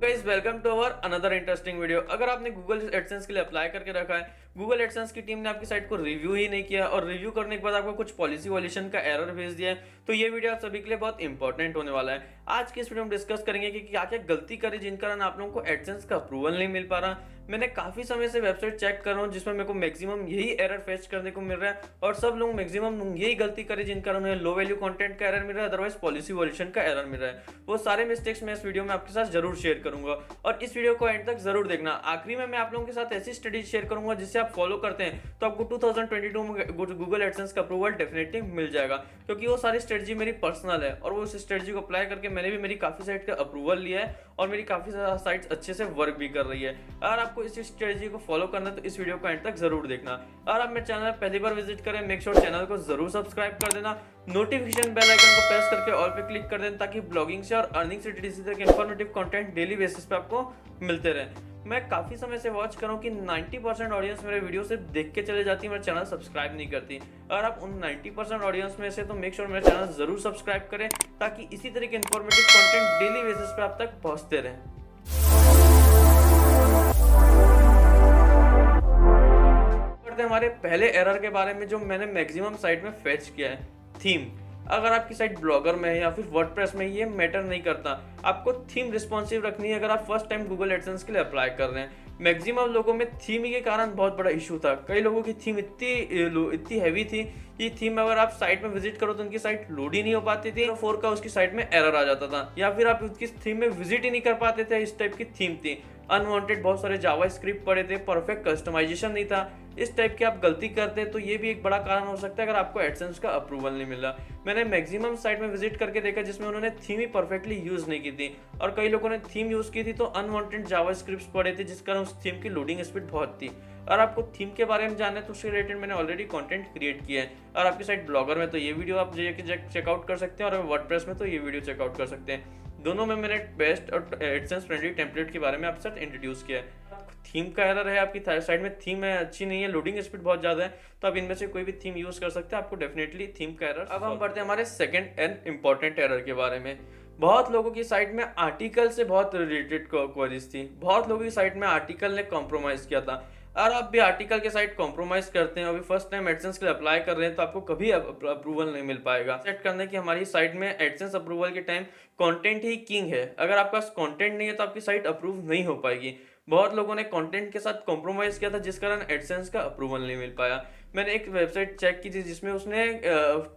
Guys welcome to our another interesting video. अगर आपने Google AdSense के लिए अप्लाई करके रखा है, गूगल एडसेंस की टीम ने आपकी साइट को रिव्यू ही नहीं किया और रिव्यू करने के बाद आपको कुछ पॉलिसी वॉल्यूशन का एरर भेज दिया है, तो ये वीडियो आप सभी के लिए बहुत इंपॉर्टेंट होने वाला है। आज की इस वीडियो में डिस्कस करेंगे कि क्या क्या गलती करी जिन कारण आप लोगों को एडसेंस का अप्रूवल नहीं मिल पा रहा। मैंने काफी समय से वेबसाइट चेक कर रहा हूँ जिसमें मेरे को मैक्सिमम यही एरर फेस करने को मिल रहा है और सब लोग मैक्सिमम यही गलती करे जिन कारण उन्हें लो वैल्यू कंटेंट का एरर मिल रहा है, अदरवाइज पॉलिसी वॉल्यूशन का एरर मिल रहा है। वो सारे मिस्टेक्स मैं इस वीडियो में आपके साथ जरूर शेयर करूंगा और इस वीडियो को एंड तक जरूर देखना। आखिरी में मैं आप लोगों के साथ ऐसी स्टडी शेयर करूंगा जिससे आप फॉलो करते हैं तो आपको 2022 में गूगल एडसेंस का अप्रूवल डेफिनेटली मिल जाएगा, क्योंकि वो सारी स्ट्रेटजी मेरी पर्सनल है और वो उस स्ट्रेटजी को अप्लाई करके मैंने भी मेरी काफी साइट का अप्रूवल लिया है और मेरी काफी सारी साइट्स अच्छे से वर्क भी कर रही है। अगर आपको इस स्ट्रेटजी को फॉलो करना है तो इस वीडियो को एंड तक जरूर देखना। अगर आप मेरे चैनल पहली बार विजिट करें, मेक श्योर चैनल को जरूर सब्सक्राइब कर देना, नोटिफिकेशन बेल आइकन को प्रेस करके ऑल पे क्लिक कर देना ताकि ब्लॉगिंग से और अर्निंग से डीडीसी तक इंफॉर्मेटिव कंटेंट डेली बेसिस पे आपको मिलते रहे। मैं काफी समय से वॉच कर रहा हूँ कि 90% ऑडियंस मेरे वीडियो सिर्फ देख के चले जाती है, मेरा चैनल सब्सक्राइब नहीं करती। अगर आप उन 90% ऑडियंस में से तो मेक श्योर मेरा चैनल जरूर सब्सक्राइब करें ताकि इसी तरह के इंफॉर्मेटिव कंटेंट डेली बेसिस पे आप तक पहुंचते रहें। हमारे पहले एरर के बारे में जो मैंने मैक्सिमम साइट में फेच किया है, थीम। अगर आपकी साइट ब्लॉगर में है या फिर वर्डप्रेस में, ये मैटर नहीं करता, आपको थीम रिस्पॉन्सिव रखनी है। अगर आप फर्स्ट टाइम गूगल एडसेंस के लिए अप्लाई कर रहे हैं, मैक्सिमम लोगों में थीम के कारण बहुत बड़ा इशू था। कई लोगों की थीम इतनी हैवी थी कि थीम अगर आप साइट में विजिट करो तो उनकी साइट लोड ही नहीं हो पाती थी, 4 का उसकी साइट में एरर आ जाता था, या फिर आप उसकी थीम में विजिट ही नहीं कर पाते थे। इस टाइप की थीम थी, अनवांटेड बहुत सारे जावा स्क्रिप्ट पड़े थे, परफेक्ट कस्टमाइजेशन नहीं था। इस टाइप की आप गलती करते हैं तो ये भी एक बड़ा कारण हो सकता है अगर आपको एडसेंस का अप्रूवल नहीं मिला। मैंने मैक्सिमम साइट में विजिट करके देखा जिसमें उन्होंने थीम ही परफेक्टली यूज नहीं की थी और कई लोगों ने थीम यूज की थी तो अनवांटेड जावा स्क्रिप्ट्स पड़े थे जिस कारण उस थीम की लोडिंग स्पीड बहुत थी। और आपको थीम के बारे में जानना है तो उससे रिलेटेड मैंने ऑलरेडी कंटेंट क्रिएट किया है। और आपकी साइट ब्लॉगर में तो ये वीडियो आप चेकआउट कर सकते हैं और वर्डप्रेस में तो ये वीडियो चेकआउट कर सकते हैं। दोनों में मैंने बेस्ट और एडसेंस फ्रेंडली टेम्पलेट के बारे में आपके साथ इंट्रोड्यूस किया है। थीम का एरर है, आपकी साइड में थीम है अच्छी नहीं है, लोडिंग स्पीड बहुत ज्यादा है, तो आप इनमें से कोई भी थीम यूज कर सकते हैं, आपको डेफिनेटली थीम का एरर। अब हम बढ़ते हैं हमारे सेकंड एंड इंपॉर्टेंट एरर के बारे में। बहुत लोगों की साइट में आर्टिकल से बहुत रिलेटेड क्वेरीज थी, बहुत लोगों की साइट में आर्टिकल ने कॉम्प्रोमाइज किया था। और आप भी आर्टिकल के साइट कॉम्प्रोमाइज करते हैं, अभी फर्स्ट टाइम एडसेंस के लिए अप्लाई कर रहे हैं तो आपको कभी अप्रूवल नहीं मिल पाएगा। सेट करना है कि हमारी साइट में एडसेंस अप्रूवल के टाइम कंटेंट ही किंग है। अगर आपके पास कंटेंट नहीं है तो आपकी साइट अप्रूव नहीं हो पाएगी। बहुत लोगों ने कंटेंट के साथ कॉम्प्रोमाइज किया था जिस कारण एडसेंस का अप्रूवल नहीं मिल पाया। मैंने एक वेबसाइट चेक की थी जिसमें उसने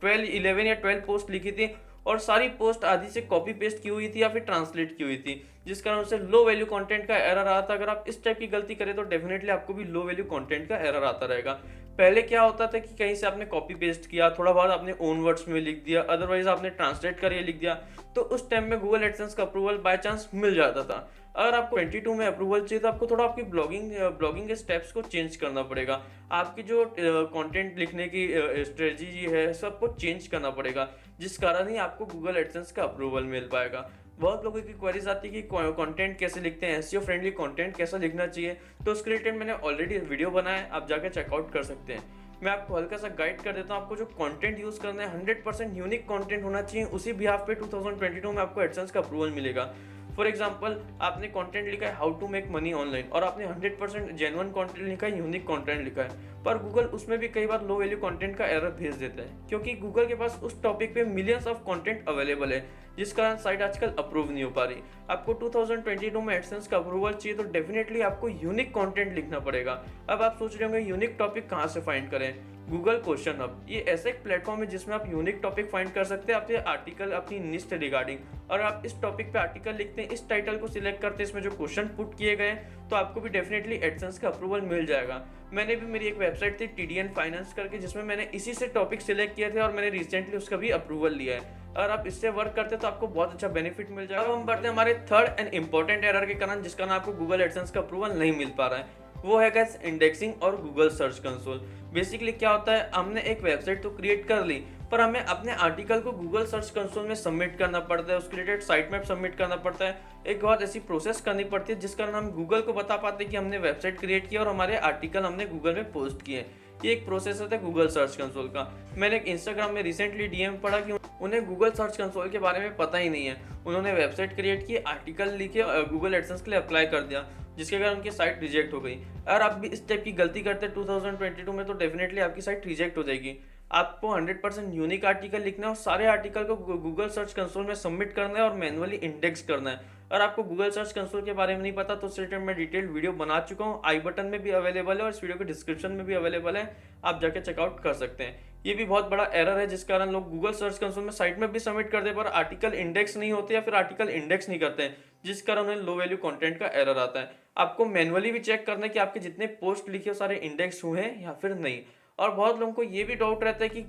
11 या 12 पोस्ट लिखी थी और सारी पोस्ट आधी से कॉपी पेस्ट की हुई थी या फिर ट्रांसलेट की हुई थी, जिस कारण उसे लो वैल्यू कंटेंट का एरर आता था। अगर आप इस टाइप की गलती करें तो डेफिनेटली आपको भी लो वैल्यू कंटेंट का एरर आता रहेगा। पहले क्या होता था कि कहीं से आपने कॉपी पेस्ट किया, थोड़ा बहुत आपने ओन वर्ड्स में लिख दिया, अदरवाइज आपने ट्रांसलेट करके लिख दिया, तो उस टाइम में गूगल एडसेंस का अप्रूवल बाय चांस मिल जाता था। अगर आपको 22 में अप्रूवल चाहिए तो आपको थोड़ा आपकी ब्लॉगिंग के स्टेप्स को चेंज करना पड़ेगा। आपकी जो कंटेंट लिखने की स्ट्रेटजी है सबको चेंज करना पड़ेगा, जिस कारण ही आपको गूगल एडसेंस का अप्रूवल मिल पाएगा। बहुत लोगों की क्वेरीज आती है कि कंटेंट कैसे लिखते हैं, एसईओ फ्रेंडली कंटेंट कैसा लिखना चाहिए, तो उसके रिलेटेड मैंने ऑलरेडी वीडियो बनाया है, आप जाकर चेकआउट कर सकते हैं। मैं आपको हल्का सा गाइड कर देता हूँ। आपको जो कंटेंट यूज करना है 100% यूनिक कंटेंट होना चाहिए, उसी बिहाफ पे 2022 में आपको एडसेंस का अप्रूवल मिलेगा। फॉर एग्जाम्पल, आपने कंटेंट लिखा है how to make money online और आपने 100% जेन्युइन कंटेंट लिखा है, यूनिक कंटेंट लिखा है, पर गूगल उसमें भी कई बार लो वैल्यू कंटेंट का एरर भेज देता है क्योंकि गूगल के पास उस टॉपिक पे मिलियंस ऑफ कंटेंट अवेलेबल है, जिस कारण साइट आजकल अप्रूव नहीं हो पा रही। आपको 2022 में एडसेंस का अप्रूवल चाहिए तो डेफिनेटली आपको यूनिक कंटेंट लिखना पड़ेगा। अब आप सोच रहे होंगे यूनिक टॉपिक कहाँ से फाइंड करें। गूगल क्वेश्चन हब ये ऐसा एक प्लेटफॉर्म है जिसमें आप यूनिक टॉपिक फाइंड कर सकते हैं, आपके आर्टिकल अपनी निश से रिगार्डिंग, और आप इस टॉपिक पे आर्टिकल लिखते हैं, इस टाइटल को सिलेक्ट करते हैं, इसमें जो क्वेश्चन पुट किए गए तो आपको भी डेफिनेटली एडसेंस का अप्रूवल मिल जाएगा। मैंने भी, मेरी एक वेबसाइट थी TDN फाइनेंस करके, जिसमें मैंने इसी से टॉपिक सिलेक्ट किए थे और मैंने रिसेंटली उसका भी अप्रूवल लिया है। अगर आप इससे वर्क करते तो आपको बहुत अच्छा बेनिफिट मिल जाएगा। अब हम बढ़ते हैं हमारे थर्ड एंड इंपॉर्टेंट एरर के कारण जिस कारण आपको गूगल एडसेंस का अप्रूवल नहीं मिल पा रहा है, वो है गाइस इंडेक्सिंग और गूगल सर्च कंसोल। बेसिकली क्या होता है, हमने एक वेबसाइट तो क्रिएट कर ली पर हमें अपने आर्टिकल को गूगल सर्च कंसोल में सबमिट करना पड़ता है, उसके रिलेटेड साइट मैप सबमिट करना पड़ता है, एक बहुत ऐसी प्रोसेस करनी पड़ती है जिस कारण हम गूगल को बता पाते हैं कि हमने वेबसाइट क्रिएट किया और हमारे आर्टिकल हमने गूगल में पोस्ट किए। ये एक प्रोसेस होता है गूगल सर्च कंसोल का। मैंने एक इंस्टाग्राम में रिसेंटली डीएम पढ़ा कि उन्हें गूगल सर्च कंसोल के बारे में पता ही नहीं है। उन्होंने वेबसाइट क्रिएट की, आर्टिकल लिखे, गूगल एडसेंस के लिए अप्लाई कर दिया, जिसके कारण उनकी साइट रिजेक्ट हो गई। अगर आप भी इस टाइप की गलती करते हैं 2022 में, तो डेफिनेटली आपकी साइट रिजेक्ट हो जाएगी। आपको 100% यूनिक आर्टिकल लिखना है और सारे आर्टिकल को गूगल सर्च कंसोल में सबमिट करना है और मैनुअली इंडेक्स करना है। अगर आपको गूगल सर्च कंसोल के बारे में नहीं पता तो उस रिलेटेड मैं डिटेल वीडियो बना चुका हूँ, आई बटन में भी अवेलेबल है और इस वीडियो के डिस्क्रिप्शन में भी अवेलेबल है, आप जाके चेकआउट कर सकते हैं। ये भी बहुत बड़ा एरर है जिस कारण लोग गूगल सर्च कंसोल में साइट में भी सबमिट करते पर आर्टिकल इंडेक्स नहीं होते या फिर आर्टिकल इंडेक्स नहीं करते हैं, जिस कारण उन्हें लो वैल्यू कंटेंट का एरर आता है। आपको मैनुअली भी चेक करना है कि आपके जितने पोस्ट लिखे हो सारे इंडेक्स हुए हैं या फिर नहीं। और बहुत लोगों को ये भी डाउट रहता है कि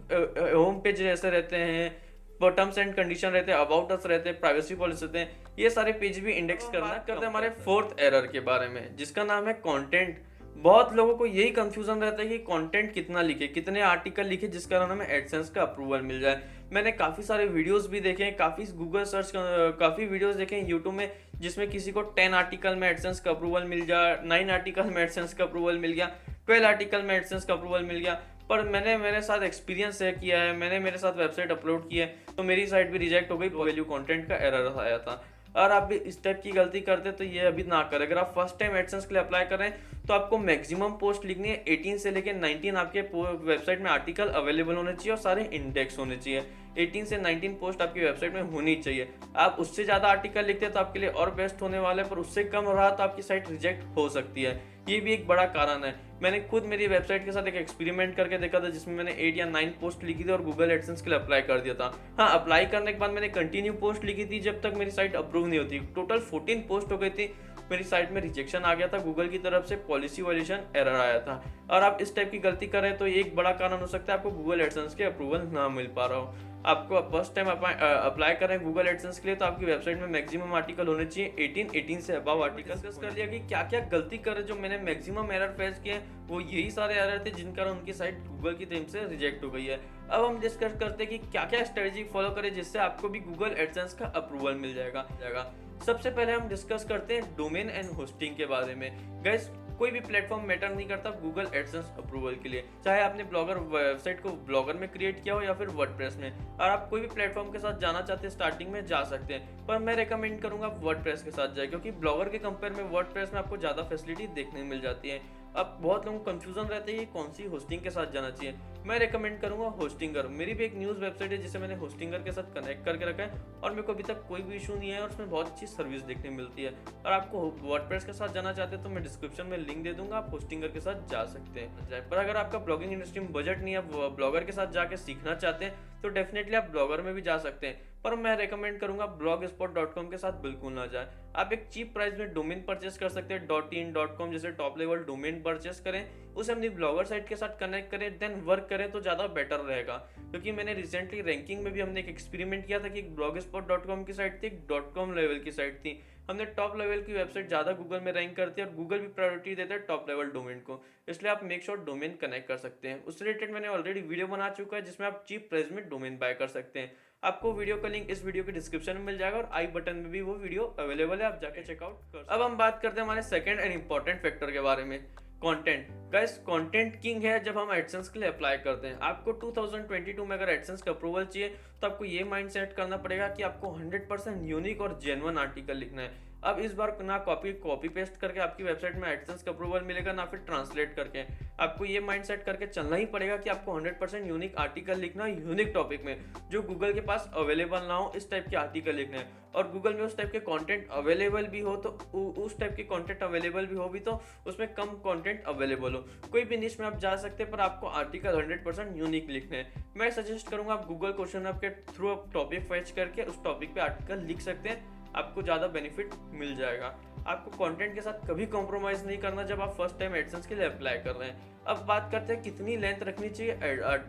होम पेज जैसे रहते हैं, टर्म्स एंड कंडीशन रहते हैं, अबाउट अस रहते हैं, प्राइवेसी पॉलिसी रहते हैं, ये सारे पेज भी इंडेक्स करना करते हैं। हमारे फोर्थ एरर के बारे में जिसका नाम है कंटेंट। बहुत लोगों को यही कंफ्यूजन रहता है कि कंटेंट कितना लिखे, कितने आर्टिकल लिखे जिस कारण हमें एडसेंस का अप्रूवल मिल जाए। मैंने काफ़ी सारे वीडियोस भी देखे हैं, काफ़ी वीडियोस देखे हैं यूट्यूब में, जिसमें किसी को 10 आर्टिकल में एडसेंस का अप्रूवल मिल जाए, 9 आर्टिकल में एडसेंस का अप्रूवल मिल गया, 12 आर्टिकल में एडसेंस का अप्रूवल मिल गया। पर मैंने मेरे साथ एक्सपीरियंस शेयर किया है, मैंने मेरे साथ वेबसाइट अपलोड की है, तो मेरी साइट भी रिजेक्ट हो गई, वैल्यू कंटेंट का एरर आया था। और आप भी इस टाइप की गलती करते तो ये अभी ना करें। अगर आप फर्स्ट टाइम एडसेंस के लिए अप्लाई कर रहे हैं तो आपको मैक्सिमम पोस्ट लिखनी है, 18 से लेकर 19 आपके वेबसाइट में आर्टिकल अवेलेबल होने चाहिए और सारे इंडेक्स होने चाहिए। 18 से 19 पोस्ट आपकी वेबसाइट में होनी चाहिए। आप उससे ज़्यादा आर्टिकल लिखते हैं तो आपके लिए और बेस्ट होने वाला है, पर उससे कम रहा तो आपकी साइट रिजेक्ट हो सकती है। ये भी एक बड़ा कारण है। मैंने खुद मेरी वेबसाइट के साथ एक एक्सपेरिमेंट करके देखा था, जिसमें मैंने 8 या 9 पोस्ट लिखी थी और गूगल एडसेंस के लिए अप्लाई कर दिया था। हाँ, अप्लाई करने के बाद मैंने कंटिन्यू पोस्ट लिखी थी जब तक मेरी साइट अप्रूव नहीं होती। टोटल 14 पोस्ट हो गई थी, मेरी साइट में रिजेक्शन आ गया था, गूगल की तरफ से पॉलिसी वायलेशन एरर आया था। और आप इस टाइप की गलती कर रहे हैं तो ये एक बड़ा कारण हो सकता है आपको गूगल एडसेंस के अप्रूवल ना मिल पा रहा हो। आपको फर्स्ट टाइम अप्लाई करें गूगल एडसेंस के लिए तो आपकी वेबसाइट में मैक्सिमम आर्टिकल होने चाहिए 18 से अबव आर्टिकल। डिस्कस कर लिया कि क्या क्या गलती करे, जो मैंने मैक्सिमम एरर फेस किए हैं वो यही सारे एरर थे जिन कारण उनकी साइट गूगल की तरफ से रिजेक्ट हो गई है। अब हम डिस्कस करते हैं कि क्या क्या स्ट्रेटेजी फॉलो करें जिससे आपको भी गूगल एडसेंस का अप्रूवल मिल जाएगा। सबसे पहले हम डिस्कस करते हैं डोमेन एंड होस्टिंग के बारे में। गाइस, कोई भी प्लेटफॉर्म मैटर नहीं करता गूगल एडसेंस अप्रूवल के लिए, चाहे आपने ब्लॉगर वेबसाइट को ब्लॉगर में क्रिएट किया हो या फिर वर्डप्रेस में। और आप कोई भी प्लेटफॉर्म के साथ जाना चाहते हैं स्टार्टिंग में जा सकते हैं, पर मैं रेकमेंड करूंगा वर्डप्रेस के साथ जाए, क्योंकि ब्लॉगर के कंपेयर में वर्डप्रेस में आपको ज़्यादा फैसिलिटी देखने को मिल जाती है। अब बहुत लोगों को कंफ्यूजन रहता है कि कौन सी होस्टिंग के साथ जाना चाहिए। मैं रेकमेंड करूंगा होस्टिंगर। मेरी भी एक न्यूज़ वेबसाइट है जिसे मैंने होस्टिंगर के साथ कनेक्ट करके रखा है और मेरे को अभी तक कोई भी इशू नहीं है और उसमें बहुत अच्छी सर्विस देखने मिलती है। और आपको वर्डप्रेस के साथ जाना चाहते हैं तो मैं डिस्क्रिप्शन में लिंक दे दूंगा, आप होस्टिंगर के साथ जा सकते हैं। पर अगर आपका ब्लॉगिंग इंडस्ट्री में बजट नहीं है, ब्लॉगर के साथ जाके सीखना चाहते हैं, तो डेफिनेटली आप ब्लॉगर में भी जा सकते हैं, पर मैं रेकमेंड करूंगा blogspot.com के साथ बिल्कुल ना जाए। आप एक चीप प्राइस में डोमेन परचेस कर सकते हैं, .in .com जैसे टॉप लेवल डोमेन परचेस करें, उसे अपनी ब्लॉगर साइट के साथ कनेक्ट करें, देन वर्क करें तो ज़्यादा बेटर रहेगा। क्योंकि मैंने रिसेंटली रैंकिंग में भी हमने एक एक्सपेरिमेंट किया था कि एक blogspot.com की साइट थी, एक .com लेवल की साइट थी। हमने टॉप लेवल की वेबसाइट ज़्यादा गूगल में रैंक करती है और गूगल भी प्रायोरिटी देता है टॉप लेवल डोमेन को, इसलिए आप मेक श्योर डोमेन कनेक्ट कर सकते हैं। उस रिलेटेड मैंने ऑलरेडी वीडियो बना चुका है जिसमें आप चीप प्राइस में डोमेन बाय कर सकते हैं। आपको वीडियो का लिंक इस वीडियो के डिस्क्रिप्शन में मिल जाएगा और आई बटन में भी वो वीडियो अवेलेबल है, आप जाके चेकआउट कर। अब हम बात करते हैं हमारे सेकंड एंड इंपॉर्टेंट फैक्टर के बारे में, कंटेंट। गाइस, कंटेंट किंग है जब हम एडसेंस के लिए अप्लाई करते हैं। आपको 2022 में अगर एडसेंस का अप्रूवल चाहिए तो आपको ये माइंड सेट करना पड़ेगा कि आपको 100% यूनिक और जेन्युइन आर्टिकल लिखना है। अब इस बार ना कॉपी पेस्ट करके आपकी वेबसाइट में एडसेंस का अप्रूवल मिलेगा, ना फिर ट्रांसलेट करके। आपको ये माइंड सेट करके चलना ही पड़ेगा कि आपको 100% यूनिक आर्टिकल लिखना है, यूनिक टॉपिक में जो गूगल के पास अवेलेबल ना हो, इस टाइप के आर्टिकल लिखने हैं। और गूगल में उस टाइप के कंटेंट अवेलेबल भी हो तो उस टाइप के कंटेंट अवेलेबल भी हो भी तो उसमें कम कंटेंट अवेलेबल हो। कोई भी निश में आप जा सकते हैं, पर आपको आर्टिकल 100% यूनिक लिखने हैं। मैं सजेस्ट करूंगा आप गूगल क्वेश्चन हब के थ्रू आप टॉपिक फैच करके उस टॉपिक पे आर्टिकल लिख सकते हैं, आपको ज़्यादा बेनिफिट मिल जाएगा। आपको कंटेंट के साथ कभी कॉम्प्रोमाइज़ नहीं करना जब आप फर्स्ट टाइम एडसेंस के लिए अप्लाई कर रहे हैं। अब बात करते हैं कितनी लेंथ रखनी चाहिए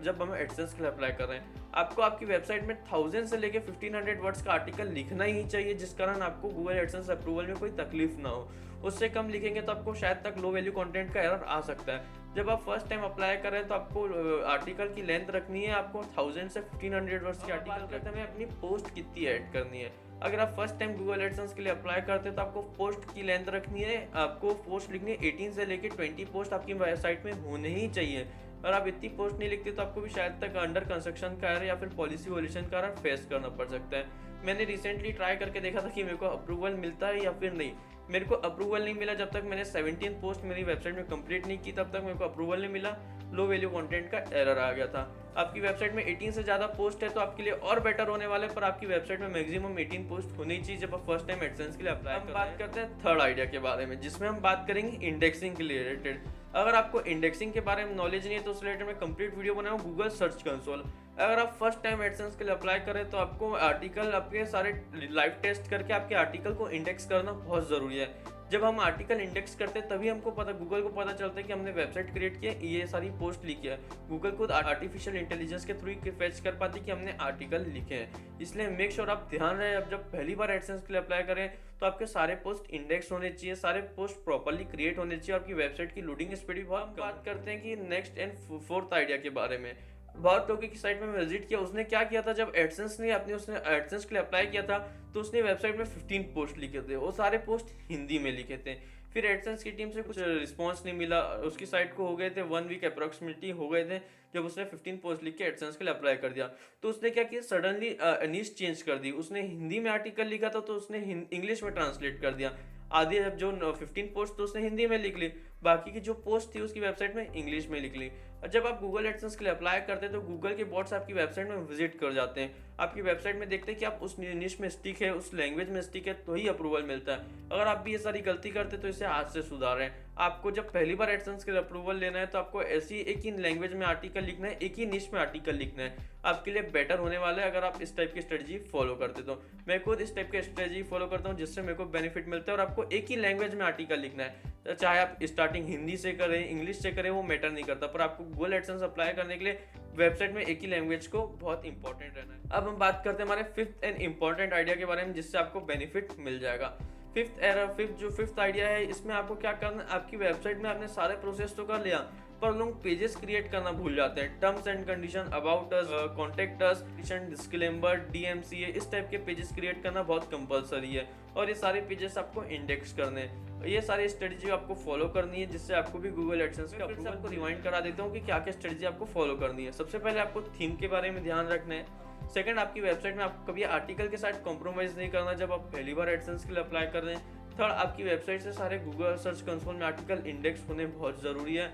जब हम एडसेंस के लिए अप्लाई कर रहे हैं। आपको आपकी वेबसाइट में 1000 से लेके 1500 वर्ड्स का आर्टिकल लिखना ही चाहिए, जिस कारण आपको गूगल एडसेंस अप्रूवल में कोई तकलीफ ना हो। उससे कम लिखेंगे तो आपको शायद तक लो वैल्यू कंटेंट का एरर आ सकता है। जब आप फर्स्ट टाइम अप्लाई कर रहे हैं तो आपको आर्टिकल की लेंथ रखनी है, आपको 1000 से 1500 वर्ड्स की आर्टिकल करते हैं। अपनी पोस्ट कितनी ऐड करनी है। अगर आप फर्स्ट टाइम गूगल एडसेंस के लिए अप्लाई करते हैं तो आपको पोस्ट की लेंथ रखनी है, आपको पोस्ट लिखनी है 18 से लेके 20 पोस्ट आपकी साइट में होने ही चाहिए। अगर आप इतनी पोस्ट नहीं लिखते तो आपको भी शायद तक अंडर कंस्ट्रक्शन का एरर या फिर पॉलिसी वोल्यूशन का एरर फेस करना पड़ सकता है। मैंने रिसेंटली ट्राई करके देखा था कि मेरे को अप्रूवल मिलता है या फिर नहीं। मेरे को अप्रूवल नहीं मिला जब तक मैंने 17 पोस्ट मेरी वेबसाइट में कंप्लीट नहीं की, तब तक मेरे को अप्रूवल नहीं मिला। लो वैल्यू कंटेंट का एरर आ गया था। आपकी वेबसाइट में 18 से ज़्यादा पोस्ट है तो आपके लिए और बेटर होने वाले, पर आपकी वेबसाइट में मैक्सिमम 18 पोस्ट होनी चाहिए जब आप फर्स्ट टाइम एडसेंस के लिए अप्लाई करते हैं। बात करते हैं थर्ड आइडिया के बारे में, जिसमें हम बात करेंगे इंडेक्सिंग के रिलेटेड। अगर आपको इंडेक्सिंग के बारे में नॉलेज नहीं है तो उस रिलेटेड में कंप्लीट वीडियो बनाऊँ गूगल सर्च कंसोल। अगर आप फर्स्ट टाइम एडसेंस के लिए अप्लाई करें तो आपको आर्टिकल आपके सारे लाइव टेस्ट करके आपके आर्टिकल को इंडेक्स करना बहुत ज़रूरी है। जब हम आर्टिकल इंडेक्स करते हैं तभी हमको गूगल को पता चलता है कि हमने वेबसाइट क्रिएट की है, ये सारी पोस्ट लिखी है। गूगल खुद आर्टिफिशियल इंटेलिजेंस के थ्रू फेच कर पाती है कि हमने आर्टिकल लिखे हैं। इसलिए मेक श्योर आप ध्यान रहे, अब जब पहली बार एडसेंस के लिए अप्लाई करें तो आपके सारे पोस्ट इंडेक्स होने चाहिए, सारे पोस्ट प्रॉपर्ली क्रिएट होने चाहिए, आपकी वेबसाइट की लोडिंग स्पीड भी बहुत। बात करते हैं कि नेक्स्ट एंड फोर्थ आइडिया के बारे में। बहुत लोगों की साइट में विजिट किया, उसने क्या किया था, जब एडसेंस ने उसने एडसेंस के लिए अप्लाई किया था तो उसने वेबसाइट में 15 पोस्ट लिखे थे, वो सारे पोस्ट हिंदी में लिखे थे। फिर एडसेंस की टीम से कुछ रिस्पांस नहीं मिला, उसकी साइट को हो गए थे 1 वीक अप्रोक्सीमेटली हो गए थे जब उसने 15 पोस्ट लिख के एडसेंस के लिए अप्लाई कर दिया। तो उसने क्या किया, सडनली नीश चेंज कर दी। उसने हिंदी में आर्टिकल लिखा था तो उसने इंग्लिश में ट्रांसलेट कर दिया। आधी जब जो 15 पोस्ट तो उसने हिंदी में लिख ली, बाकी की जो पोस्ट थी उसकी वेबसाइट में इंग्लिश में लिख ली। जब आप गूगल एडसेंस के लिए अप्लाई करते हैं तो गूगल के बॉट्स आपकी वेबसाइट में विजिट कर जाते हैं, आपकी वेबसाइट में देखते हैं कि आप उस निश में स्टिक है, उस लैंग्वेज में स्टिक है, तो ही अप्रूवल मिलता है। अगर आप भी ये सारी गलती करते तो इसे आज से सुधारें। आपको जब पहली बार एडसेंस के लिए अप्रूवल लेना है तो आपको ऐसी एक ही लैंग्वेज में आर्टिकल लिखना है, एक ही निश में आर्टिकल लिखना है, आपके लिए बेटर होने वाला है अगर आप इस टाइप की स्ट्रेटजी फॉलो करते। तो मैं खुद इस टाइप की स्ट्रेटजी फॉलो करता हूँ जिससे मेरे को बेनिफिट मिलता है। और आपको एक ही लैंग्वेज में आर्टिकल लिखना है, चाहे आप स्टार्टिंग हिंदी से करें इंग्लिश से करें, वो मैटर नहीं करता, पर आपको गूगल एडसेंस अप्लाई करने के लिए वेबसाइट में एक ही लैंग्वेज को बहुत इंपॉर्टेंट रहना है। अब हम बात करते हैं हमारे फिफ्थ एंड इंपॉर्टेंट आइडिया के बारे में, जिससे आपको बेनिफिट मिल जाएगा। फिफ्थ आइडिया है, इसमें आपको क्या करना है, आपकी वेबसाइट में आपने सारे प्रोसेस तो कर लिया पर लोग पेजेस क्रिएट करना भूल जाते हैं। Terms and condition, about us, contact us, disclaimer, DMCA, इस टाइप के पेजेस क्रिएट करना बहुत कंपलसरी है और ये सारे पेजेस आपको इंडेक्स करने हैं। ये सारी स्ट्रेटजी आपको फॉलो करनी है जिससे आपको भी गूगल एडसेंस का अप्रूवल। आपको रिमाइंड करा देता हूँ कि क्या क्या स्ट्रेटजी आपको फॉलो करनी है। सबसे पहले आपको थीम के बारे में ध्यान रखना है। सेकंड, आपकी वेबसाइट में आपको कभी आर्टिकल के साथ कॉम्प्रोमाइज नहीं करना जब आप पहली बार एडसेंस के लिए अप्लाई कर रहे हैं। थर्ड, आपकी वेबसाइट से सारे गूगल सर्च कंसोल में आर्टिकल इंडेक्स होने बहुत ज़रूरी है।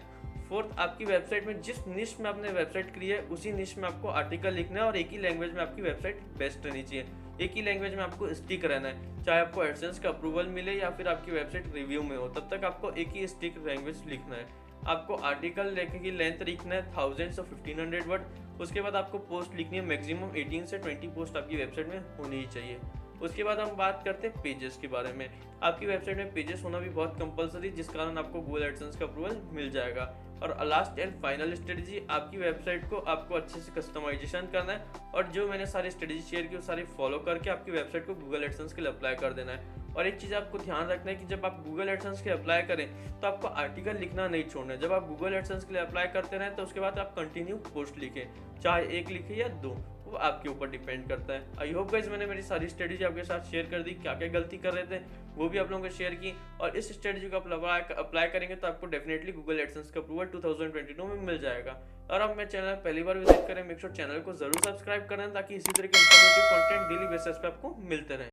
फोर्थ, आपकी वेबसाइट में जिस निश में आपने वेबसाइट की है उसी निश में आपको आर्टिकल लिखना है और एक ही लैंग्वेज में आपकी वेबसाइट बेस्ट रहनी चाहिए। एक ही लैंग्वेज में आपको स्टिक रहना है, चाहे आपको एडसेंस का अप्रूवल मिले या फिर आपकी वेबसाइट रिव्यू में हो, तब तक आपको एक ही स्टिक लैंग्वेज लिखना है। आपको आर्टिकल लिखने की लेंथ लिखना है 1000 से 1500 वर्ड। उसके बाद आपको पोस्ट लिखनी है मैक्सिमम 18 से 20 पोस्ट आपकी वेबसाइट में होनी ही चाहिए। उसके बाद हम बात करते हैं पेजेस के बारे में। आपकी वेबसाइट में पेजेस होना भी बहुत कंपलसरी, जिस कारण आपको गूगल एडसेंस का अप्रूवल मिल जाएगा। और लास्ट एंड फाइनल स्ट्रेटजी, आपकी वेबसाइट को आपको अच्छे से कस्टमाइजेशन करना है और जो मैंने सारी स्ट्रेटजी शेयर की वो सारी फॉलो करके आपकी वेबसाइट को गूगल एडसेंस के लिए अप्लाई कर देना है। और एक चीज़ आपको ध्यान रखना है कि जब आप गूगल एडसेंस के लिए अप्लाई करें तो आपको आर्टिकल लिखना नहीं छोड़ना है। जब आप गूगल एडसेंस के लिए अप्लाई करते रहें तो उसके बाद आप कंटिन्यू पोस्ट लिखें, चाहे एक लिखें या दो, वो आपके ऊपर डिपेंड करता है। आई होप गाइस मैंने मेरी सारी स्ट्रेटजी आपके साथ शेयर कर दी, क्या क्या गलती कर रहे थे वो भी आप लोगों को शेयर की। और इस स्ट्रेटजी को आप अप्लाई करेंगे तो आपको डेफिनेटली गूगल एडसेंस का अप्रूवल 2022 में मिल जाएगा। और अब मैं चैनल पहली बार विजिट करें, मेक श्योर चैनल को जरूर सब्सक्राइब करें ताकि इसी तरह के इंफॉर्मेटिव कंटेंट डेली बेसिस पे आपको मिलते रहे।